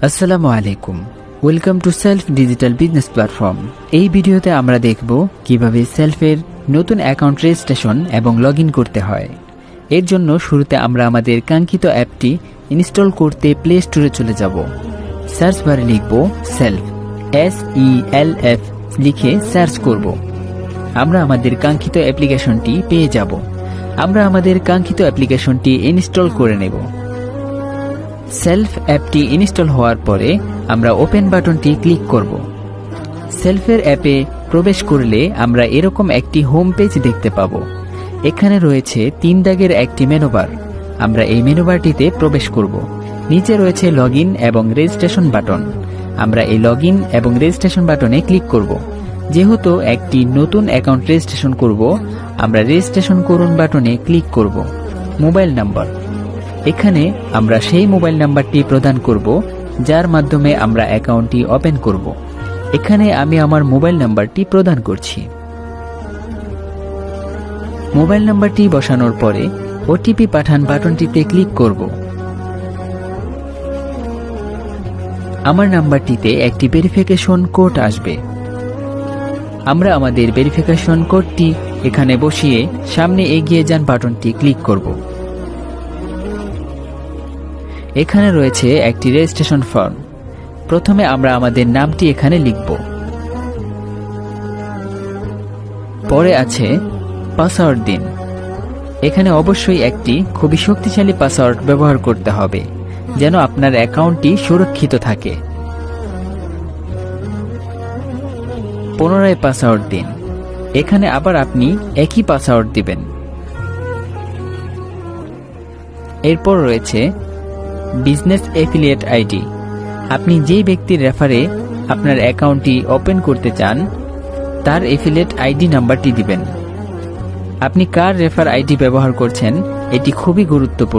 আসসালামু আলাইকুম, welcome to self digital business platform. এই ভিডিওতে আমরা দেখব কিভাবে সেলফের নতুন অ্যাকাউন্ট রেজিস্ট্রেশন এবং লগ ইন করতে হয়। এর জন্য শুরুতে আমরা আমাদের কাঙ্ক্ষিত অ্যাপটি ইনস্টল করতে প্লে স্টোরে চলে যাব। সার্চ বারে লিখব সেলফ, SELF লিখে সার্চ করব। আমরা আমাদের কাঙ্ক্ষিত অ্যাপ্লিকেশনটি পেয়ে যাব। আমরা আমাদের কাঙ্ক্ষিত অ্যাপ্লিকেশনটি ইনস্টল করে নেব। সেলফ অ্যাপটি ইনস্টল হওয়ার পরে আমরা ওপেন বাটনটি ক্লিক করব। সেলফের অ্যাপে প্রবেশ করলে আমরা এরকম একটি হোম পেজ দেখতে পাব। এখানে রয়েছে 3 দাগের একটি মেনুবার। আমরা এই মেনুবারটিতে প্রবেশ করব। নিচে রয়েছে লগ ইন এবং রেজিস্ট্রেশন বাটন। আমরা এই লগ ইন এবং রেজিস্ট্রেশন বাটনে ক্লিক করব। যেহেতু একটি নতুন অ্যাকাউন্ট রেজিস্ট্রেশন করব, আমরা রেজিস্ট্রেশন করুন বাটনে ক্লিক করব। মোবাইল নাম্বার, এখানে আমরা সেই মোবাইল নাম্বারটি প্রদান করব যার মাধ্যমে আমরা অ্যাকাউন্টটি ওপেন করব। এখানে আমি আমার মোবাইল নাম্বারটি প্রদান করছি। মোবাইল নাম্বারটি বসানোর পরে ওটিপি পাঠান বাটনটিতে ক্লিক করব। আমার নাম্বারটিতে একটি ভেরিফিকেশন কোড আসবে। আমরা আমাদের ভেরিফিকেশন কোডটি এখানে বসিয়ে সামনে এগিয়ে যান বাটনটি ক্লিক করব। এখানে রয়েছে একটি রেজিস্ট্রেশন ফর্ম। প্রথমে আমরা আমাদের নামটি এখানে লিখব। পরে আছে পাসওয়ার্ড দিন। এখানে অবশ্যই একটি খুবই শক্তিশালী পাসওয়ার্ড ব্যবহার করতে হবে যেন আপনার অ্যাকাউন্টটি সুরক্ষিত থাকে। পুনরায় পাসওয়ার্ড দিন। এখানে আবার আপনি একই পাসওয়ার্ড দিবেন। এরপর রয়েছে বিজনেস এফিলিয়েট আইডি। আপনি যেই ব্যক্তির রেফারে আপনার অ্যাকাউন্টটি ওপেন করতে চান তার এফিলিয়েট আইডি নাম্বারটি দিবেন। আপনি কার রেফার আইডি ব্যবহার করছেন এটি খুবই গুরুত্বপূর্ণ।